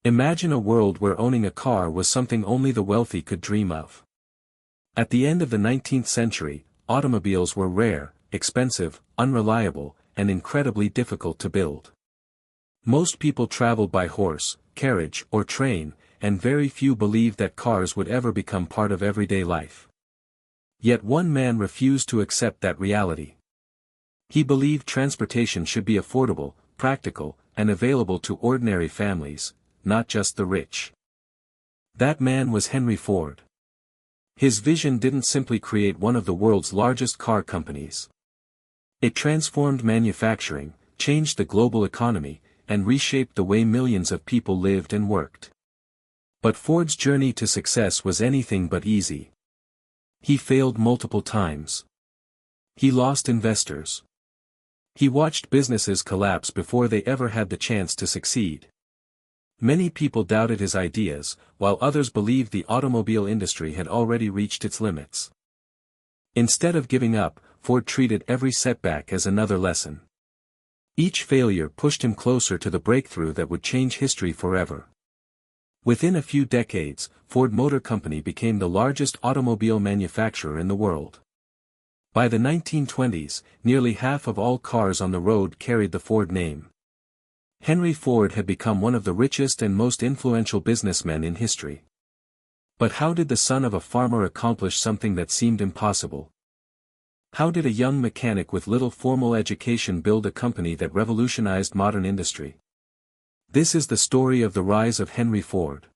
Imagine a world where owning a car was something only the wealthy could dream of. At the end of the 19th century, automobiles were rare, expensive, unreliable, and incredibly difficult to build. Most people traveled by horse, carriage, or train, and very few believed that cars would ever become part of everyday life. Yet one man refused to accept that reality. He believed transportation should be affordable, practical, and available to ordinary families, not just the rich. That man was Henry Ford. His vision didn't simply create one of the world's largest car companies. It transformed manufacturing, changed the global economy, and reshaped the way millions of people lived and worked. But Ford's journey to success was anything but easy. He failed multiple times. He lost investors. He watched businesses collapse before they ever had the chance to succeed. Many people doubted his ideas, while others believed the automobile industry had already reached its limits. Instead of giving up, Ford treated every setback as another lesson. Each failure pushed him closer to the breakthrough that would change history forever. Within a few decades, Ford Motor Company became the largest automobile manufacturer in the world. By the 1920s, nearly half of all cars on the road carried the Ford name. Henry Ford had become one of the richest and most influential businessmen in history. But how did the son of a farmer accomplish something that seemed impossible? How did a young mechanic with little formal education build a company that revolutionized modern industry? This is the story of the rise of Henry Ford.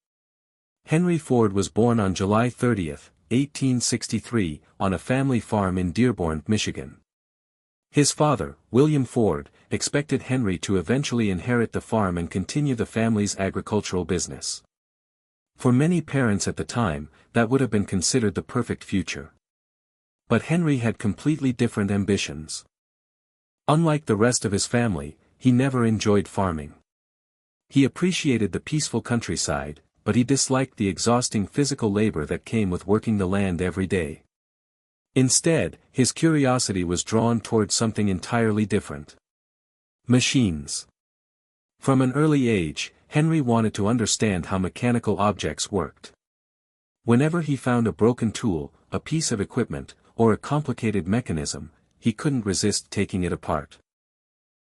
Henry Ford was born on July 30, 1863, on a family farm in Dearborn, Michigan. His father, William Ford, expected Henry to eventually inherit the farm and continue the family's agricultural business. For many parents at the time, that would have been considered the perfect future. But Henry had completely different ambitions. Unlike the rest of his family, he never enjoyed farming. He appreciated the peaceful countryside, but he disliked the exhausting physical labor that came with working the land every day. Instead, his curiosity was drawn towards something entirely different. Machines. From an early age, Henry wanted to understand how mechanical objects worked. Whenever he found a broken tool, a piece of equipment, or a complicated mechanism, he couldn't resist taking it apart.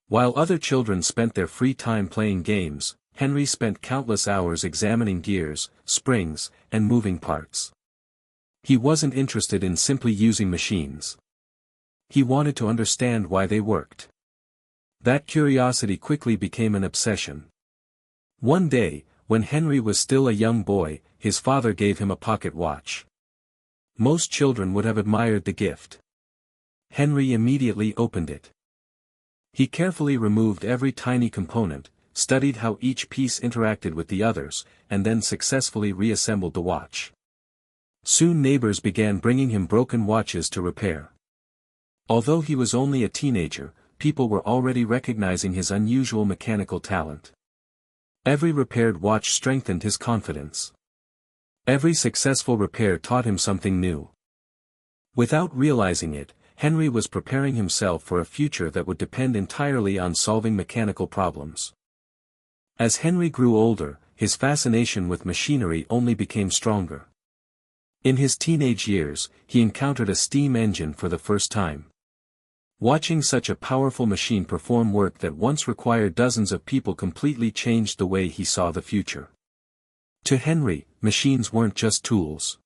While other children spent their free time playing games, Henry spent countless hours examining gears, springs, and moving parts. He wasn't interested in simply using machines. He wanted to understand why they worked. That curiosity quickly became an obsession. One day, when Henry was still a young boy, his father gave him a pocket watch. Most children would have admired the gift. Henry immediately opened it. He carefully removed every tiny component, studied how each piece interacted with the others, and then successfully reassembled the watch. Soon neighbors began bringing him broken watches to repair. Although he was only a teenager, people were already recognizing his unusual mechanical talent. Every repaired watch strengthened his confidence. Every successful repair taught him something new. Without realizing it, Henry was preparing himself for a future that would depend entirely on solving mechanical problems. As Henry grew older, his fascination with machinery only became stronger. In his teenage years, he encountered a steam engine for the first time. Watching such a powerful machine perform work that once required dozens of people completely changed the way he saw the future. To Henry, machines weren't just tools.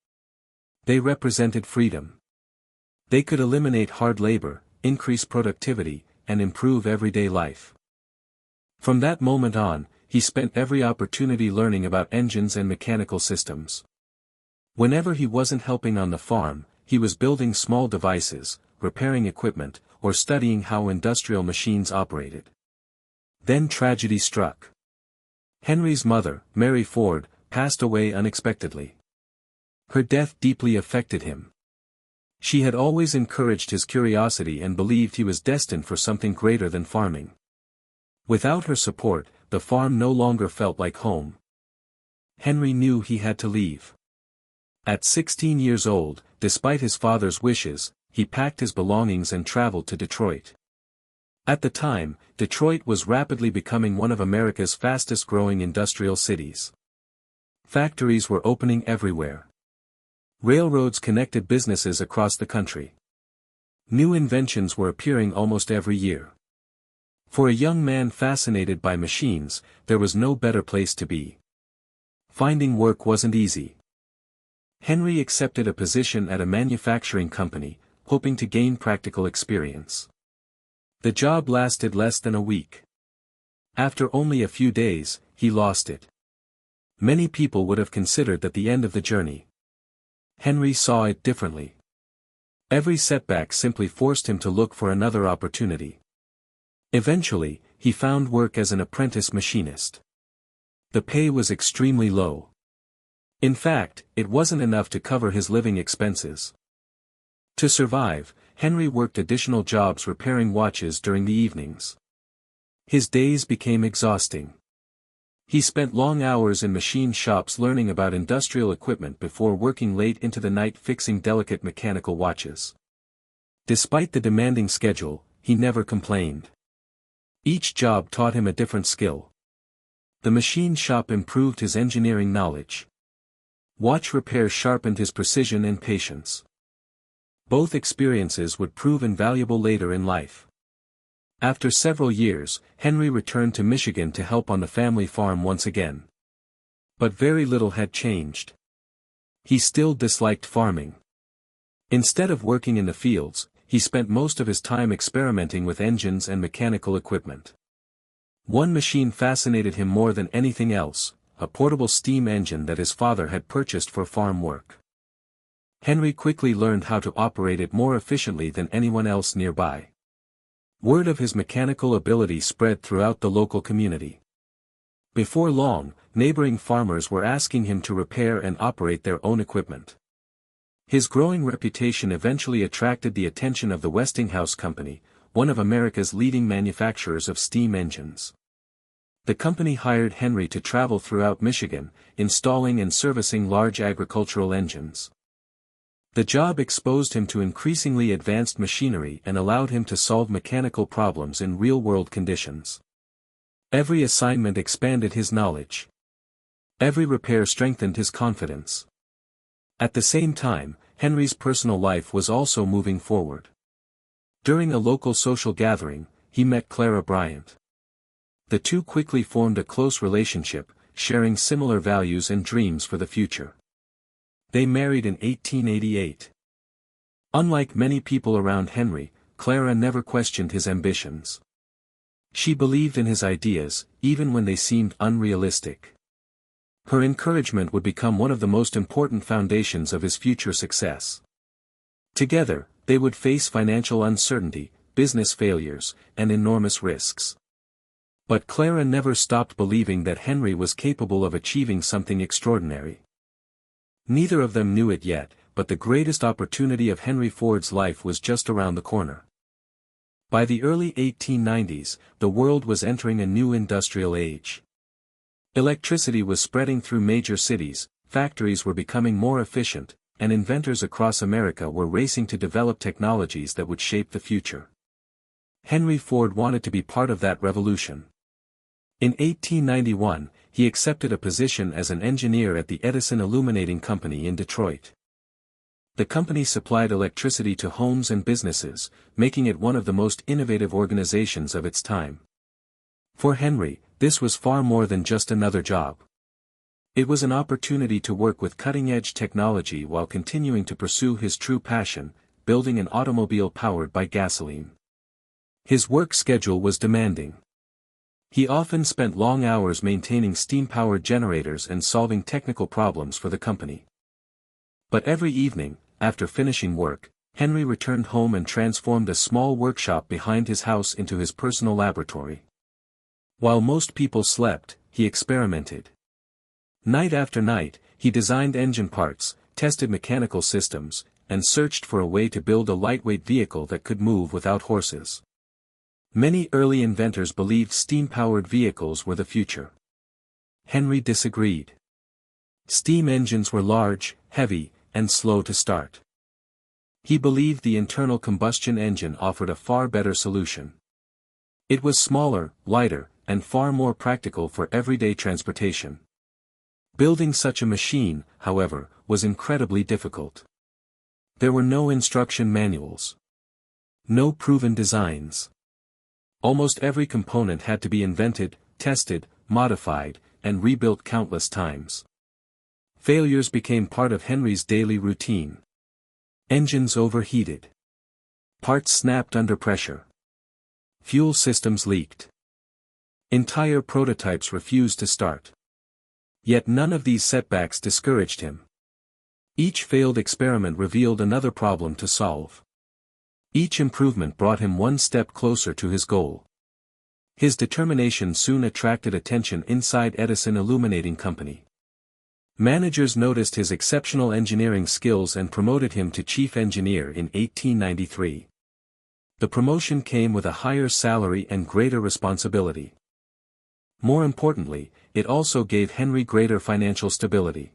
They represented freedom. They could eliminate hard labor, increase productivity, and improve everyday life. From that moment on, he spent every opportunity learning about engines and mechanical systems. Whenever he wasn't helping on the farm, he was building small devices, repairing equipment, or studying how industrial machines operated. Then tragedy struck. Henry's mother, Mary Ford, passed away unexpectedly. Her death deeply affected him. She had always encouraged his curiosity and believed he was destined for something greater than farming. Without her support, the farm no longer felt like home. Henry knew he had to leave. At 16 years old, despite his father's wishes, he packed his belongings and traveled to Detroit. At the time, Detroit was rapidly becoming one of America's fastest-growing industrial cities. Factories were opening everywhere. Railroads connected businesses across the country. New inventions were appearing almost every year. For a young man fascinated by machines, there was no better place to be. Finding work wasn't easy. Henry accepted a position at a manufacturing company, hoping to gain practical experience. The job lasted less than a week. After only a few days, he lost it. Many people would have considered that the end of the journey. Henry saw it differently. Every setback simply forced him to look for another opportunity. Eventually, he found work as an apprentice machinist. The pay was extremely low. In fact, it wasn't enough to cover his living expenses. To survive, Henry worked additional jobs repairing watches during the evenings. His days became exhausting. He spent long hours in machine shops learning about industrial equipment before working late into the night fixing delicate mechanical watches. Despite the demanding schedule, he never complained. Each job taught him a different skill. The machine shop improved his engineering knowledge. Watch repair sharpened his precision and patience. Both experiences would prove invaluable later in life. After several years, Henry returned to Michigan to help on the family farm once again. But very little had changed. He still disliked farming. Instead of working in the fields, he spent most of his time experimenting with engines and mechanical equipment. One machine fascinated him more than anything else, a portable steam engine that his father had purchased for farm work. Henry quickly learned how to operate it more efficiently than anyone else nearby. Word of his mechanical ability spread throughout the local community. Before long, neighboring farmers were asking him to repair and operate their own equipment. His growing reputation eventually attracted the attention of the Westinghouse Company, one of America's leading manufacturers of steam engines. The company hired Henry to travel throughout Michigan, installing and servicing large agricultural engines. The job exposed him to increasingly advanced machinery and allowed him to solve mechanical problems in real-world conditions. Every assignment expanded his knowledge. Every repair strengthened his confidence. At the same time, Henry's personal life was also moving forward. During a local social gathering, he met Clara Bryant. The two quickly formed a close relationship, sharing similar values and dreams for the future. They married in 1888. Unlike many people around Henry, Clara never questioned his ambitions. She believed in his ideas, even when they seemed unrealistic. Her encouragement would become one of the most important foundations of his future success. Together, they would face financial uncertainty, business failures, and enormous risks. But Clara never stopped believing that Henry was capable of achieving something extraordinary. Neither of them knew it yet, but the greatest opportunity of Henry Ford's life was just around the corner. By the early 1890s, the world was entering a new industrial age. Electricity was spreading through major cities, factories were becoming more efficient, and inventors across America were racing to develop technologies that would shape the future. Henry Ford wanted to be part of that revolution. In 1891, he accepted a position as an engineer at the Edison Illuminating Company in Detroit. The company supplied electricity to homes and businesses, making it one of the most innovative organizations of its time. For Henry, this was far more than just another job. It was an opportunity to work with cutting-edge technology while continuing to pursue his true passion, building an automobile powered by gasoline. His work schedule was demanding. He often spent long hours maintaining steam-powered generators and solving technical problems for the company. But every evening, after finishing work, Henry returned home and transformed a small workshop behind his house into his personal laboratory. While most people slept, he experimented. Night after night, he designed engine parts, tested mechanical systems, and searched for a way to build a lightweight vehicle that could move without horses. Many early inventors believed steam-powered vehicles were the future. Henry disagreed. Steam engines were large, heavy, and slow to start. He believed the internal combustion engine offered a far better solution. It was smaller, lighter, and far more practical for everyday transportation. Building such a machine, however, was incredibly difficult. There were no instruction manuals. No proven designs. Almost every component had to be invented, tested, modified, and rebuilt countless times. Failures became part of Henry's daily routine. Engines overheated. Parts snapped under pressure. Fuel systems leaked. Entire prototypes refused to start. Yet none of these setbacks discouraged him. Each failed experiment revealed another problem to solve. Each improvement brought him one step closer to his goal. His determination soon attracted attention inside Edison Illuminating Company. Managers noticed his exceptional engineering skills and promoted him to chief engineer in 1893. The promotion came with a higher salary and greater responsibility. More importantly, it also gave Henry greater financial stability.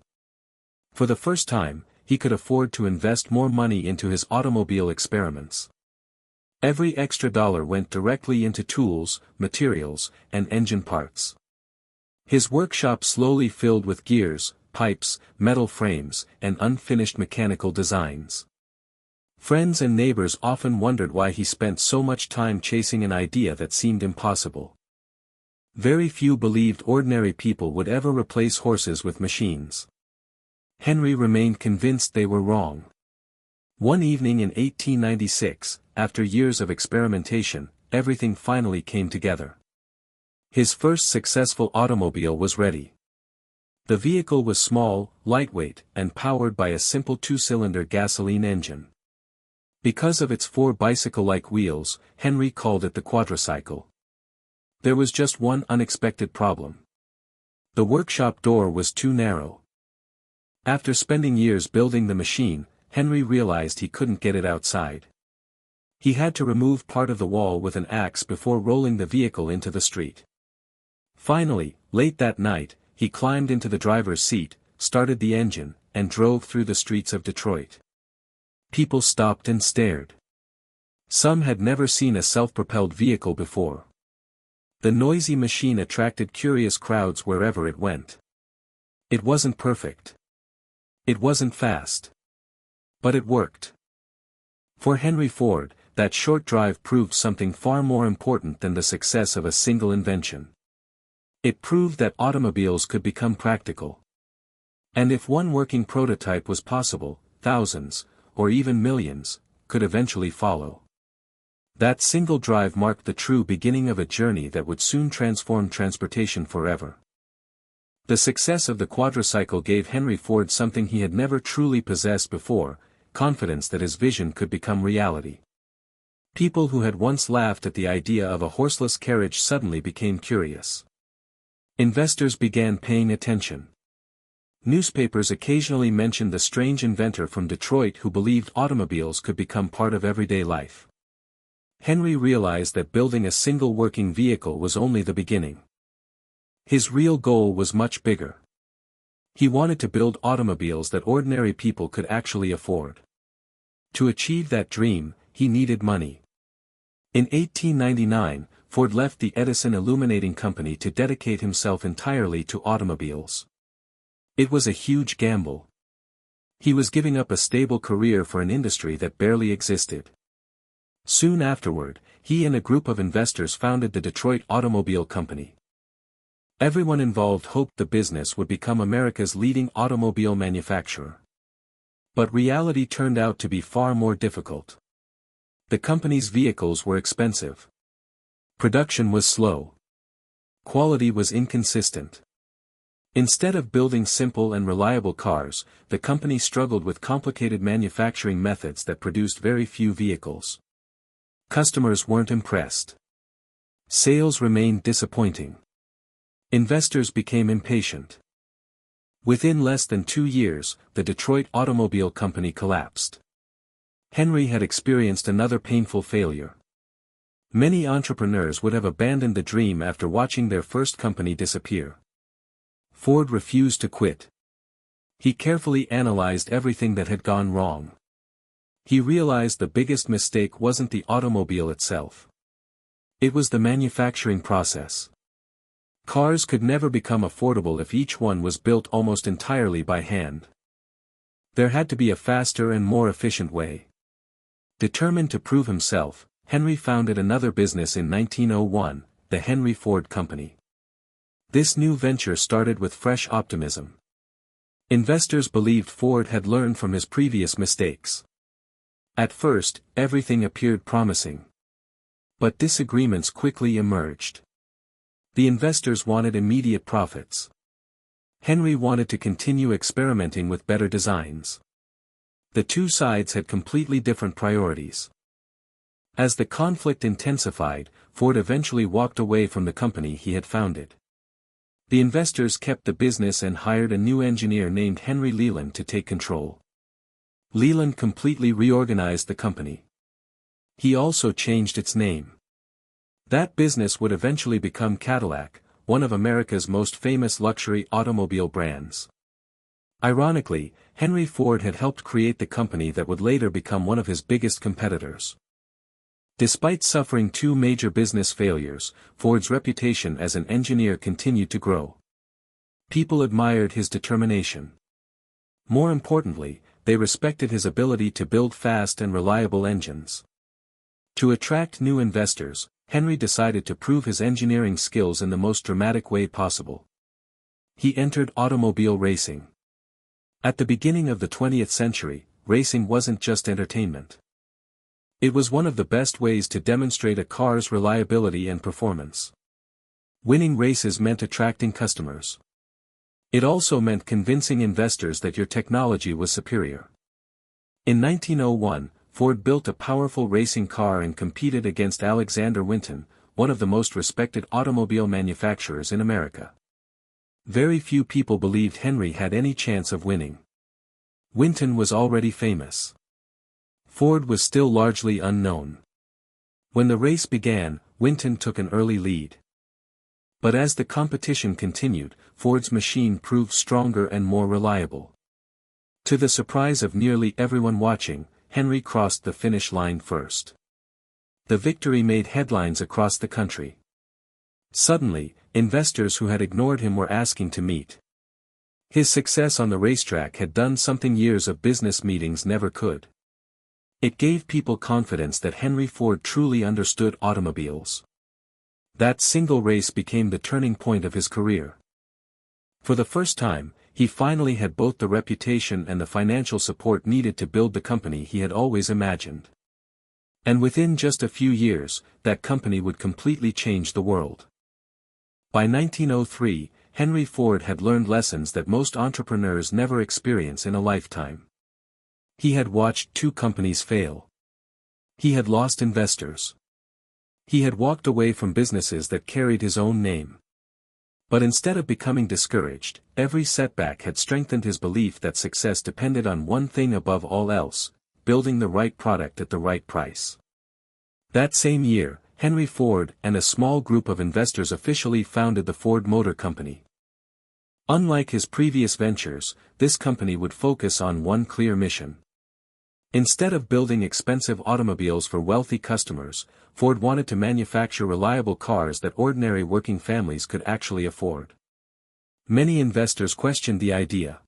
For the first time, he could afford to invest more money into his automobile experiments. Every extra dollar went directly into tools, materials, and engine parts. His workshop slowly filled with gears, pipes, metal frames, and unfinished mechanical designs. Friends and neighbors often wondered why he spent so much time chasing an idea that seemed impossible. Very few believed ordinary people would ever replace horses with machines. Henry remained convinced they were wrong. One evening in 1896, after years of experimentation, everything finally came together. His first successful automobile was ready. The vehicle was small, lightweight, and powered by a simple two-cylinder gasoline engine. Because of its four bicycle-like wheels, Henry called it the quadricycle. There was just one unexpected problem. The workshop door was too narrow. After spending years building the machine, Henry realized he couldn't get it outside. He had to remove part of the wall with an axe before rolling the vehicle into the street. Finally, late that night, he climbed into the driver's seat, started the engine, and drove through the streets of Detroit. People stopped and stared. Some had never seen a self-propelled vehicle before. The noisy machine attracted curious crowds wherever it went. It wasn't perfect. It wasn't fast. But it worked. For Henry Ford, that short drive proved something far more important than the success of a single invention. It proved that automobiles could become practical. And if one working prototype was possible, thousands, or even millions, could eventually follow. That single drive marked the true beginning of a journey that would soon transform transportation forever. The success of the quadricycle gave Henry Ford something he had never truly possessed before, confidence that his vision could become reality. People who had once laughed at the idea of a horseless carriage suddenly became curious. Investors began paying attention. Newspapers occasionally mentioned the strange inventor from Detroit who believed automobiles could become part of everyday life. Henry realized that building a single working vehicle was only the beginning. His real goal was much bigger. He wanted to build automobiles that ordinary people could actually afford. To achieve that dream, he needed money. In 1899, Ford left the Edison Illuminating Company to dedicate himself entirely to automobiles. It was a huge gamble. He was giving up a stable career for an industry that barely existed. Soon afterward, he and a group of investors founded the Detroit Automobile Company. Everyone involved hoped the business would become America's leading automobile manufacturer. But reality turned out to be far more difficult. The company's vehicles were expensive. Production was slow. Quality was inconsistent. Instead of building simple and reliable cars, the company struggled with complicated manufacturing methods that produced very few vehicles. Customers weren't impressed. Sales remained disappointing. Investors became impatient. Within less than 2 years, the Detroit Automobile Company collapsed. Henry had experienced another painful failure. Many entrepreneurs would have abandoned the dream after watching their first company disappear. Ford refused to quit. He carefully analyzed everything that had gone wrong. He realized the biggest mistake wasn't the automobile itself. It was the manufacturing process. Cars could never become affordable if each one was built almost entirely by hand. There had to be a faster and more efficient way. Determined to prove himself, Henry founded another business in 1901, the Henry Ford Company. This new venture started with fresh optimism. Investors believed Ford had learned from his previous mistakes. At first, everything appeared promising. But disagreements quickly emerged. The investors wanted immediate profits. Henry wanted to continue experimenting with better designs. The two sides had completely different priorities. As the conflict intensified, Ford eventually walked away from the company he had founded. The investors kept the business and hired a new engineer named Henry Leland to take control. Leland completely reorganized the company. He also changed its name. That business would eventually become Cadillac, one of America's most famous luxury automobile brands. Ironically, Henry Ford had helped create the company that would later become one of his biggest competitors. Despite suffering two major business failures, Ford's reputation as an engineer continued to grow. People admired his determination. More importantly, they respected his ability to build fast and reliable engines. To attract new investors, Henry decided to prove his engineering skills in the most dramatic way possible. He entered automobile racing. At the beginning of the 20th century, racing wasn't just entertainment. It was one of the best ways to demonstrate a car's reliability and performance. Winning races meant attracting customers. It also meant convincing investors that your technology was superior. In 1901, Ford built a powerful racing car and competed against Alexander Winton, one of the most respected automobile manufacturers in America. Very few people believed Henry had any chance of winning. Winton was already famous. Ford was still largely unknown. When the race began, Winton took an early lead. But as the competition continued, Ford's machine proved stronger and more reliable. To the surprise of nearly everyone watching, Henry crossed the finish line first. The victory made headlines across the country. Suddenly, investors who had ignored him were asking to meet. His success on the racetrack had done something years of business meetings never could. It gave people confidence that Henry Ford truly understood automobiles. That single race became the turning point of his career. For the first time, he finally had both the reputation and the financial support needed to build the company he had always imagined. And within just a few years, that company would completely change the world. By 1903, Henry Ford had learned lessons that most entrepreneurs never experience in a lifetime. He had watched two companies fail. He had lost investors. He had walked away from businesses that carried his own name. But instead of becoming discouraged, every setback had strengthened his belief that success depended on one thing above all else: building the right product at the right price. That same year, Henry Ford and a small group of investors officially founded the Ford Motor Company. Unlike his previous ventures, this company would focus on one clear mission. Instead of building expensive automobiles for wealthy customers, Ford wanted to manufacture reliable cars that ordinary working families could actually afford. Many investors questioned the idea.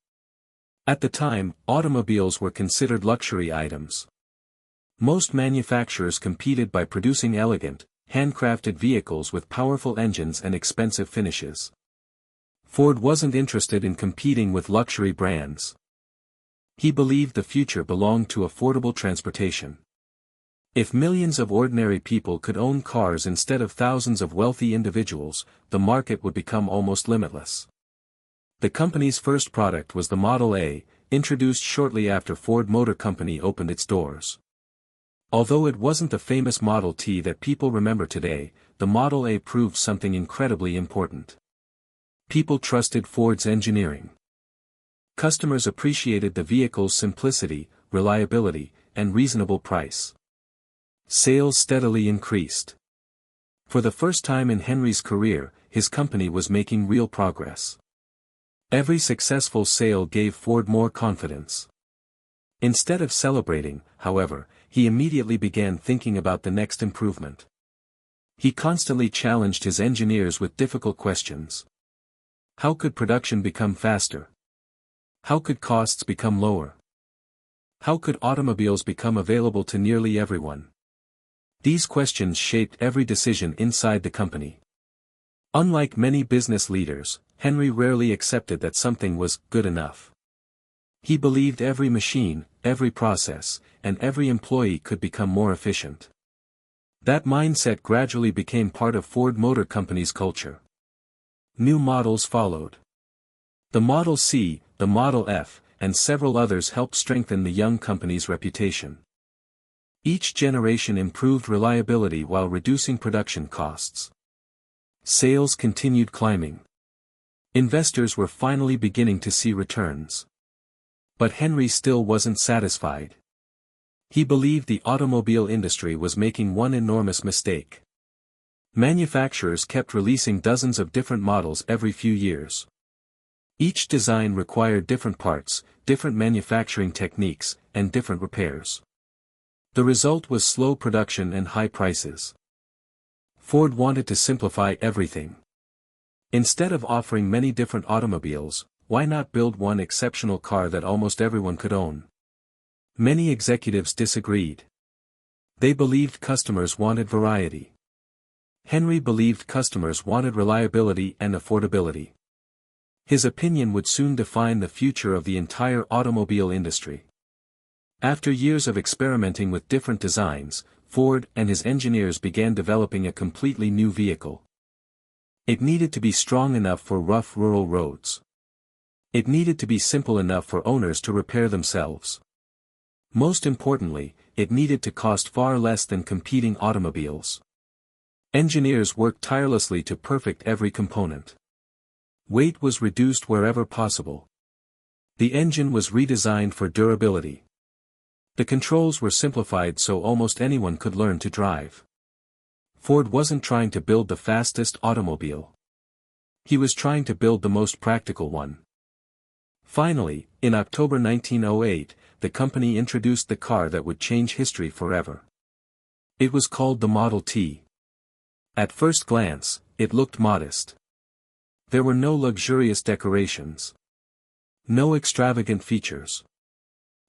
At the time, automobiles were considered luxury items. Most manufacturers competed by producing elegant, handcrafted vehicles with powerful engines and expensive finishes. Ford wasn't interested in competing with luxury brands. He believed the future belonged to affordable transportation. If millions of ordinary people could own cars instead of thousands of wealthy individuals, the market would become almost limitless. The company's first product was the Model A, introduced shortly after Ford Motor Company opened its doors. Although it wasn't the famous Model T that people remember today, the Model A proved something incredibly important. People trusted Ford's engineering. Customers appreciated the vehicle's simplicity, reliability, and reasonable price. Sales steadily increased. For the first time in Henry's career, his company was making real progress. Every successful sale gave Ford more confidence. Instead of celebrating, however, he immediately began thinking about the next improvement. He constantly challenged his engineers with difficult questions. How could production become faster? How could costs become lower? How could automobiles become available to nearly everyone? These questions shaped every decision inside the company. Unlike many business leaders, Henry rarely accepted that something was good enough. He believed every machine, every process, and every employee could become more efficient. That mindset gradually became part of Ford Motor Company's culture. New models followed. The Model C, the Model F, and several others helped strengthen the young company's reputation. Each generation improved reliability while reducing production costs. Sales continued climbing. Investors were finally beginning to see returns. But Henry still wasn't satisfied. He believed the automobile industry was making one enormous mistake. Manufacturers kept releasing dozens of different models every few years. Each design required different parts, different manufacturing techniques, and different repairs. The result was slow production and high prices. Ford wanted to simplify everything. Instead of offering many different automobiles, why not build one exceptional car that almost everyone could own? Many executives disagreed. They believed customers wanted variety. Henry believed customers wanted reliability and affordability. His opinion would soon define the future of the entire automobile industry. After years of experimenting with different designs, Ford and his engineers began developing a completely new vehicle. It needed to be strong enough for rough rural roads. It needed to be simple enough for owners to repair themselves. Most importantly, it needed to cost far less than competing automobiles. Engineers worked tirelessly to perfect every component. Weight was reduced wherever possible. The engine was redesigned for durability. The controls were simplified so almost anyone could learn to drive. Ford wasn't trying to build the fastest automobile. He was trying to build the most practical one. Finally, in October 1908, the company introduced the car that would change history forever. It was called the Model T. At first glance, it looked modest. There were no luxurious decorations. No extravagant features.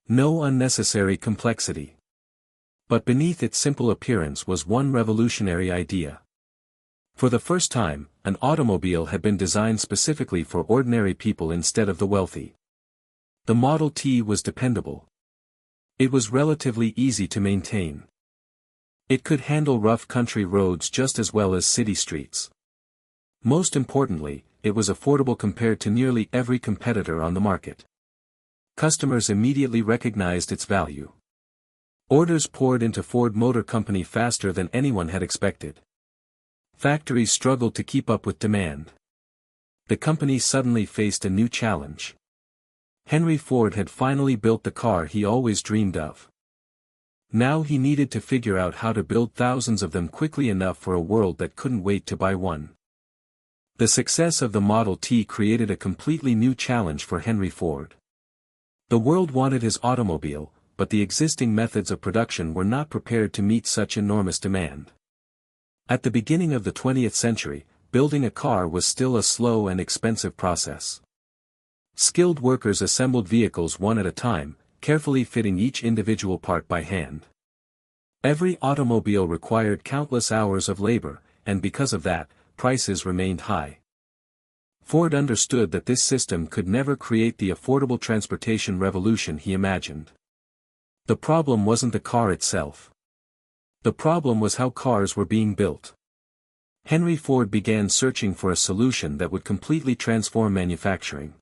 No unnecessary complexity. But beneath its simple appearance was one revolutionary idea. For the first time, an automobile had been designed specifically for ordinary people instead of the wealthy. The Model T was dependable. It was relatively easy to maintain. It could handle rough country roads just as well as city streets. Most importantly, it was affordable compared to nearly every competitor on the market. Customers immediately recognized its value. Orders poured into Ford Motor Company faster than anyone had expected. Factories struggled to keep up with demand. The company suddenly faced a new challenge. Henry Ford had finally built the car he always dreamed of. Now he needed to figure out how to build thousands of them quickly enough for a world that couldn't wait to buy one. The success of the Model T created a completely new challenge for Henry Ford. The world wanted his automobile, but the existing methods of production were not prepared to meet such enormous demand. At the beginning of the 20th century, building a car was still a slow and expensive process. Skilled workers assembled vehicles one at a time, carefully fitting each individual part by hand. Every automobile required countless hours of labor, and because of that, prices remained high. Ford understood that this system could never create the affordable transportation revolution he imagined. The problem wasn't the car itself. The problem was how cars were being built. Henry Ford began searching for a solution that would completely transform manufacturing.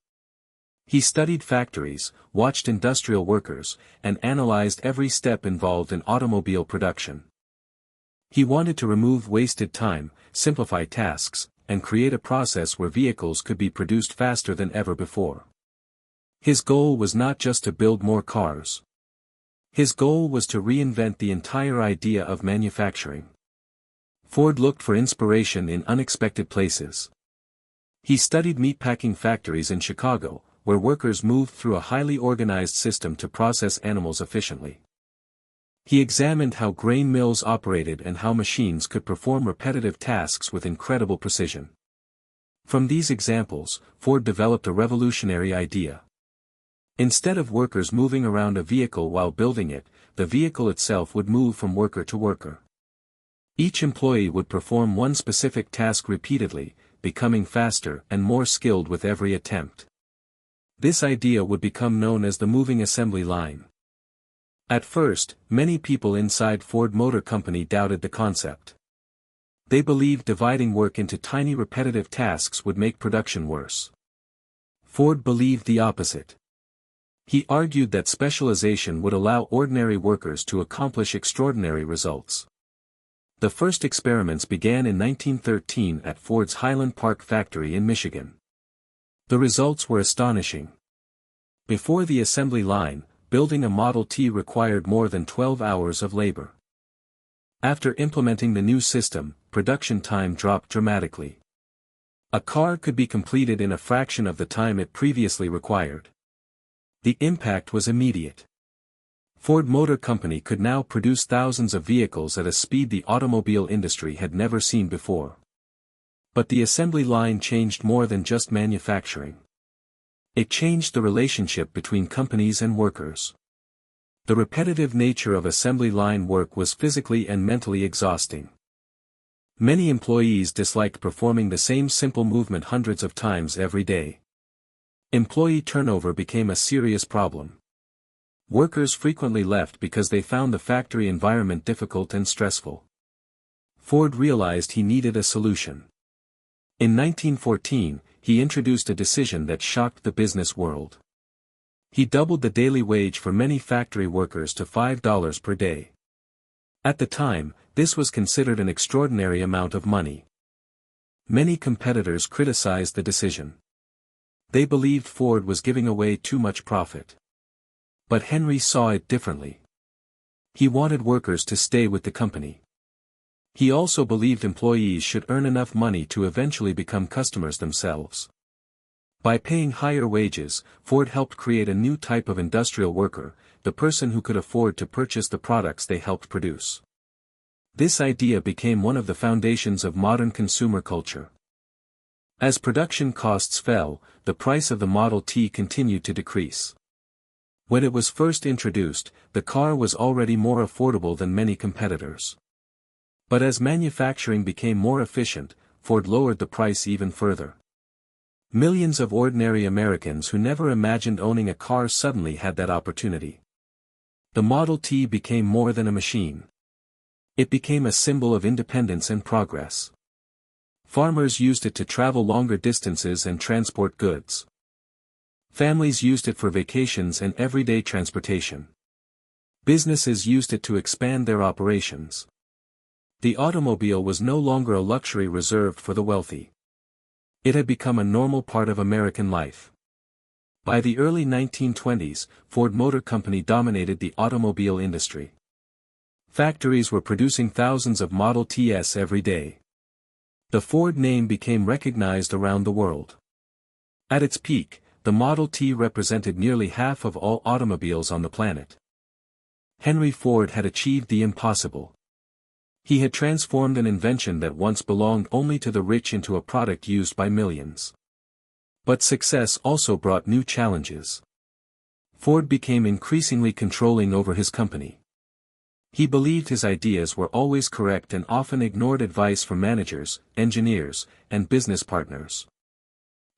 He studied factories, watched industrial workers, and analyzed every step involved in automobile production. He wanted to remove wasted time, simplify tasks, and create a process where vehicles could be produced faster than ever before. His goal was not just to build more cars. His goal was to reinvent the entire idea of manufacturing. Ford looked for inspiration in unexpected places. He studied meatpacking factories in Chicago, where workers moved through a highly organized system to process animals efficiently. He examined how grain mills operated and how machines could perform repetitive tasks with incredible precision. From these examples, Ford developed a revolutionary idea. Instead of workers moving around a vehicle while building it, the vehicle itself would move from worker to worker. Each employee would perform one specific task repeatedly, becoming faster and more skilled with every attempt. This idea would become known as the moving assembly line. At first, many people inside Ford Motor Company doubted the concept. They believed dividing work into tiny repetitive tasks would make production worse. Ford believed the opposite. He argued that specialization would allow ordinary workers to accomplish extraordinary results. The first experiments began in 1913 at Ford's Highland Park factory in Michigan. The results were astonishing. Before the assembly line, building a Model T required more than 12 hours of labor. After implementing the new system, production time dropped dramatically. A car could be completed in a fraction of the time it previously required. The impact was immediate. Ford Motor Company could now produce thousands of vehicles at a speed the automobile industry had never seen before. But the assembly line changed more than just manufacturing. It changed the relationship between companies and workers. The repetitive nature of assembly line work was physically and mentally exhausting. Many employees disliked performing the same simple movement hundreds of times every day. Employee turnover became a serious problem. Workers frequently left because they found the factory environment difficult and stressful. Ford realized he needed a solution. In 1914, he introduced a decision that shocked the business world. He doubled the daily wage for many factory workers to $5 per day. At the time, this was considered an extraordinary amount of money. Many competitors criticized the decision. They believed Ford was giving away too much profit. But Henry saw it differently. He wanted workers to stay with the company. He also believed employees should earn enough money to eventually become customers themselves. By paying higher wages, Ford helped create a new type of industrial worker, the person who could afford to purchase the products they helped produce. This idea became one of the foundations of modern consumer culture. As production costs fell, the price of the Model T continued to decrease. When it was first introduced, the car was already more affordable than many competitors. But as manufacturing became more efficient, Ford lowered the price even further. Millions of ordinary Americans who never imagined owning a car suddenly had that opportunity. The Model T became more than a machine. It became a symbol of independence and progress. Farmers used it to travel longer distances and transport goods. Families used it for vacations and everyday transportation. Businesses used it to expand their operations. The automobile was no longer a luxury reserved for the wealthy. It had become a normal part of American life. By the early 1920s, Ford Motor Company dominated the automobile industry. Factories were producing thousands of Model Ts every day. The Ford name became recognized around the world. At its peak, the Model T represented nearly half of all automobiles on the planet. Henry Ford had achieved the impossible. He had transformed an invention that once belonged only to the rich into a product used by millions. But success also brought new challenges. Ford became increasingly controlling over his company. He believed his ideas were always correct and often ignored advice from managers, engineers, and business partners.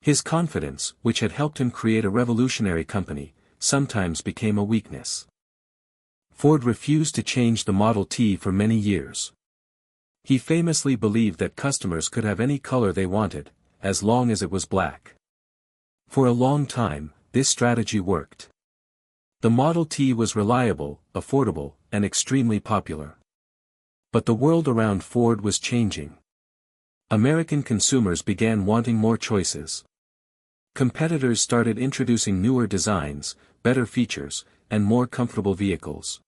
His confidence, which had helped him create a revolutionary company, sometimes became a weakness. Ford refused to change the Model T for many years. He famously believed that customers could have any color they wanted, as long as it was black. For a long time, this strategy worked. The Model T was reliable, affordable, and extremely popular. But the world around Ford was changing. American consumers began wanting more choices. Competitors started introducing newer designs, better features, and more comfortable vehicles.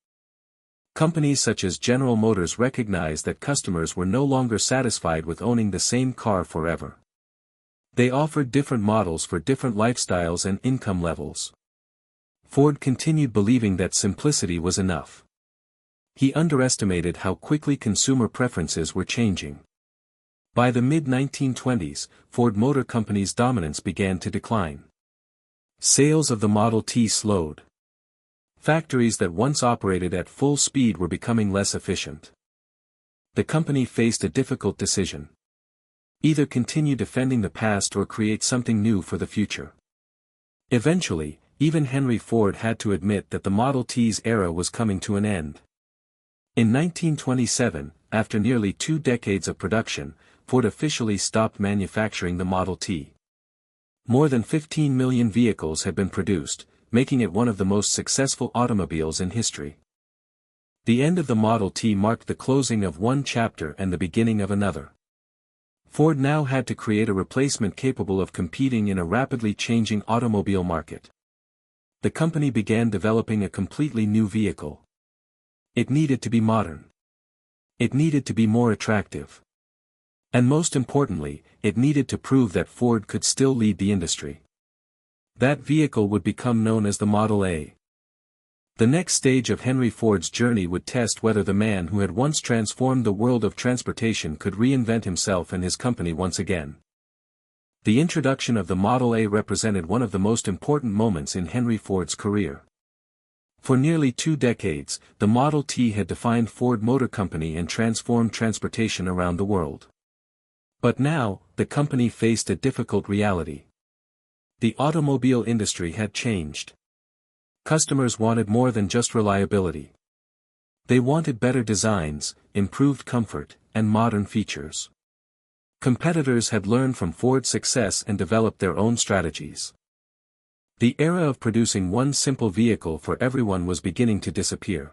Companies such as General Motors recognized that customers were no longer satisfied with owning the same car forever. They offered different models for different lifestyles and income levels. Ford continued believing that simplicity was enough. He underestimated how quickly consumer preferences were changing. By the mid-1920s, Ford Motor Company's dominance began to decline. Sales of the Model T slowed. Factories that once operated at full speed were becoming less efficient. The company faced a difficult decision. Either continue defending the past or create something new for the future. Eventually, even Henry Ford had to admit that the Model T's era was coming to an end. In 1927, after nearly 2 decades of production, Ford officially stopped manufacturing the Model T. More than 15 million vehicles had been produced, making it one of the most successful automobiles in history. The end of the Model T marked the closing of one chapter and the beginning of another. Ford now had to create a replacement capable of competing in a rapidly changing automobile market. The company began developing a completely new vehicle. It needed to be modern. It needed to be more attractive. And most importantly, it needed to prove that Ford could still lead the industry. That vehicle would become known as the Model A. The next stage of Henry Ford's journey would test whether the man who had once transformed the world of transportation could reinvent himself and his company once again. The introduction of the Model A represented one of the most important moments in Henry Ford's career. For nearly 2 decades, the Model T had defined Ford Motor Company and transformed transportation around the world. But now, the company faced a difficult reality. The automobile industry had changed. Customers wanted more than just reliability. They wanted better designs, improved comfort, and modern features. Competitors had learned from Ford's success and developed their own strategies. The era of producing one simple vehicle for everyone was beginning to disappear.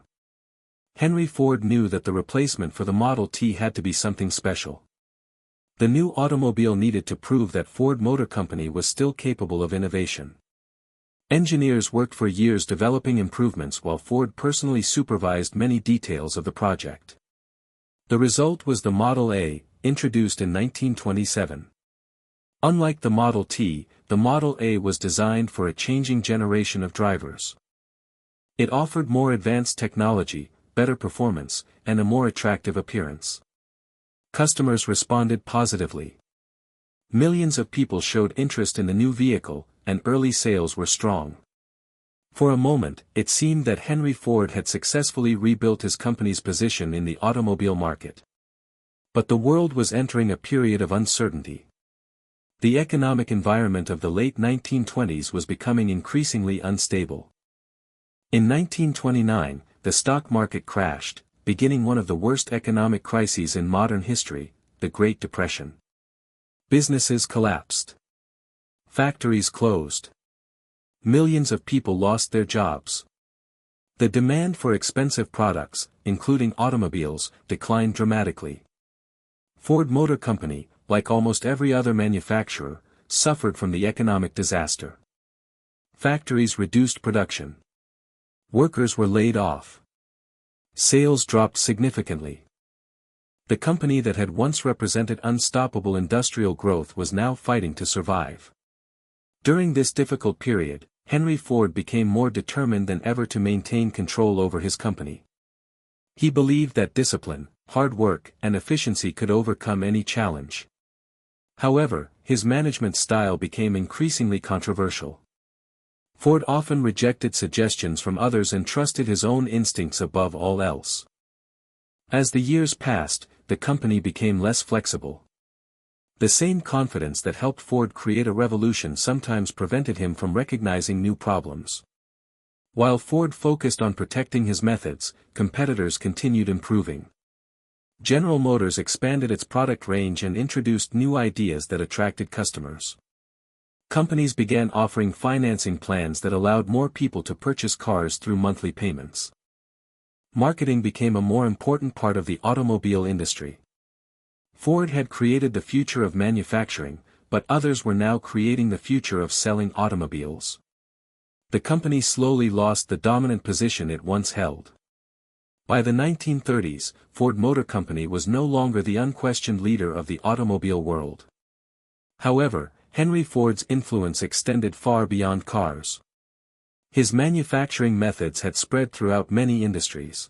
Henry Ford knew that the replacement for the Model T had to be something special. The new automobile needed to prove that Ford Motor Company was still capable of innovation. Engineers worked for years developing improvements while Ford personally supervised many details of the project. The result was the Model A, introduced in 1927. Unlike the Model T, the Model A was designed for a changing generation of drivers. It offered more advanced technology, better performance, and a more attractive appearance. Customers responded positively. Millions of people showed interest in the new vehicle, and early sales were strong. For a moment, it seemed that Henry Ford had successfully rebuilt his company's position in the automobile market. But the world was entering a period of uncertainty. The economic environment of the late 1920s was becoming increasingly unstable. In 1929, the stock market crashed, beginning one of the worst economic crises in modern history, the Great Depression. Businesses collapsed. Factories closed. Millions of people lost their jobs. The demand for expensive products, including automobiles, declined dramatically. Ford Motor Company, like almost every other manufacturer, suffered from the economic disaster. Factories reduced production. Workers were laid off. Sales dropped significantly. The company that had once represented unstoppable industrial growth was now fighting to survive. During this difficult period, Henry Ford became more determined than ever to maintain control over his company. He believed that discipline, hard work, and efficiency could overcome any challenge. However, his management style became increasingly controversial. Ford often rejected suggestions from others and trusted his own instincts above all else. As the years passed, the company became less flexible. The same confidence that helped Ford create a revolution sometimes prevented him from recognizing new problems. While Ford focused on protecting his methods, competitors continued improving. General Motors expanded its product range and introduced new ideas that attracted customers. Companies began offering financing plans that allowed more people to purchase cars through monthly payments. Marketing became a more important part of the automobile industry. Ford had created the future of manufacturing, but others were now creating the future of selling automobiles. The company slowly lost the dominant position it once held. By the 1930s, Ford Motor Company was no longer the unquestioned leader of the automobile world. However, Henry Ford's influence extended far beyond cars. His manufacturing methods had spread throughout many industries.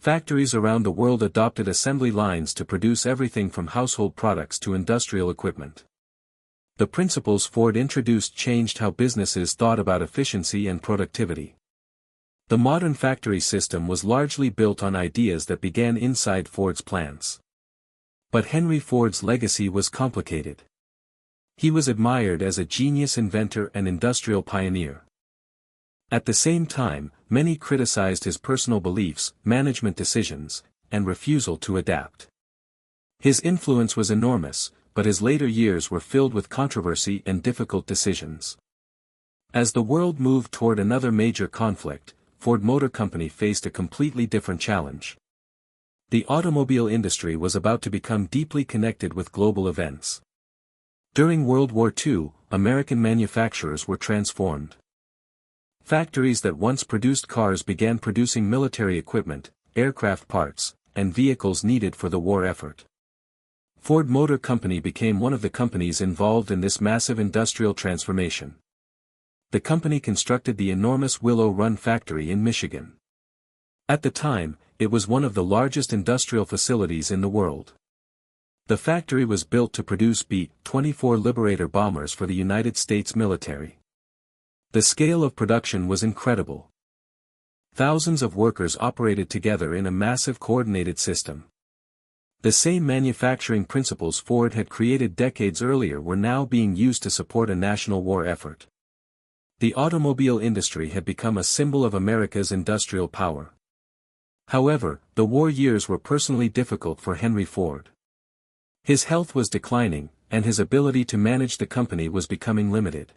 Factories around the world adopted assembly lines to produce everything from household products to industrial equipment. The principles Ford introduced changed how businesses thought about efficiency and productivity. The modern factory system was largely built on ideas that began inside Ford's plants. But Henry Ford's legacy was complicated. He was admired as a genius inventor and industrial pioneer. At the same time, many criticized his personal beliefs, management decisions, and refusal to adapt. His influence was enormous, but his later years were filled with controversy and difficult decisions. As the world moved toward another major conflict, Ford Motor Company faced a completely different challenge. The automobile industry was about to become deeply connected with global events. During World War II, American manufacturers were transformed. Factories that once produced cars began producing military equipment, aircraft parts, and vehicles needed for the war effort. Ford Motor Company became one of the companies involved in this massive industrial transformation. The company constructed the enormous Willow Run factory in Michigan. At the time, it was one of the largest industrial facilities in the world. The factory was built to produce B-24 Liberator bombers for the United States military. The scale of production was incredible. Thousands of workers operated together in a massive coordinated system. The same manufacturing principles Ford had created decades earlier were now being used to support a national war effort. The automobile industry had become a symbol of America's industrial power. However, the war years were personally difficult for Henry Ford. His health was declining, and his ability to manage the company was becoming limited.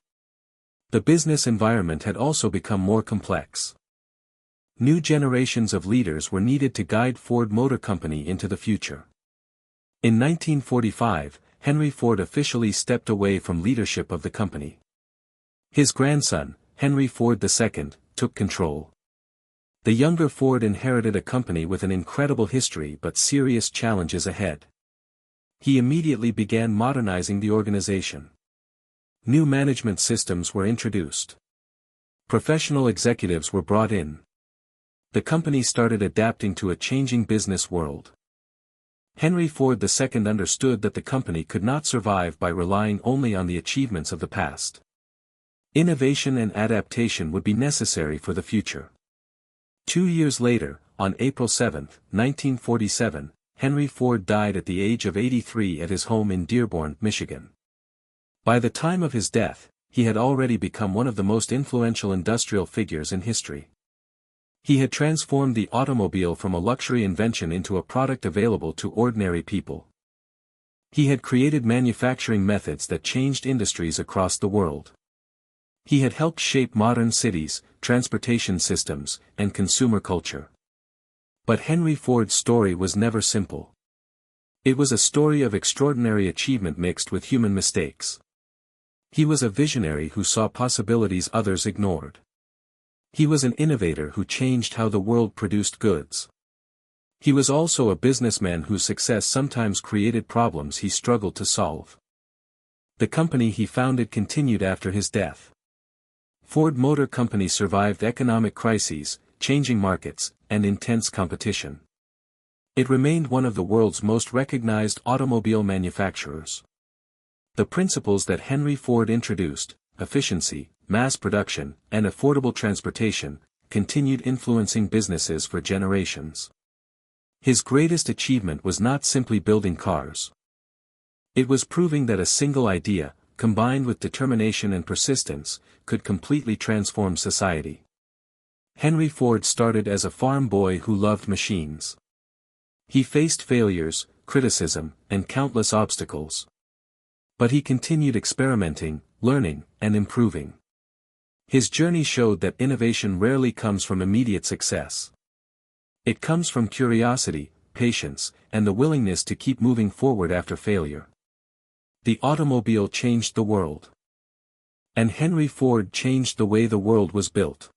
The business environment had also become more complex. New generations of leaders were needed to guide Ford Motor Company into the future. In 1945, Henry Ford officially stepped away from leadership of the company. His grandson, Henry Ford II, took control. The younger Ford inherited a company with an incredible history but serious challenges ahead. He immediately began modernizing the organization. New management systems were introduced. Professional executives were brought in. The company started adapting to a changing business world. Henry Ford II understood that the company could not survive by relying only on the achievements of the past. Innovation and adaptation would be necessary for the future. 2 years later, on April 7, 1947, Henry Ford died at the age of 83 at his home in Dearborn, Michigan. By the time of his death, he had already become one of the most influential industrial figures in history. He had transformed the automobile from a luxury invention into a product available to ordinary people. He had created manufacturing methods that changed industries across the world. He had helped shape modern cities, transportation systems, and consumer culture. But Henry Ford's story was never simple. It was a story of extraordinary achievement mixed with human mistakes. He was a visionary who saw possibilities others ignored. He was an innovator who changed how the world produced goods. He was also a businessman whose success sometimes created problems he struggled to solve. The company he founded continued after his death. Ford Motor Company survived economic crises, changing markets, and intense competition. It remained one of the world's most recognized automobile manufacturers. The principles that Henry Ford introduced, efficiency, mass production, and affordable transportation, continued influencing businesses for generations. His greatest achievement was not simply building cars. It was proving that a single idea, combined with determination and persistence, could completely transform society. Henry Ford started as a farm boy who loved machines. He faced failures, criticism, and countless obstacles. But he continued experimenting, learning, and improving. His journey showed that innovation rarely comes from immediate success. It comes from curiosity, patience, and the willingness to keep moving forward after failure. The automobile changed the world. And Henry Ford changed the way the world was built.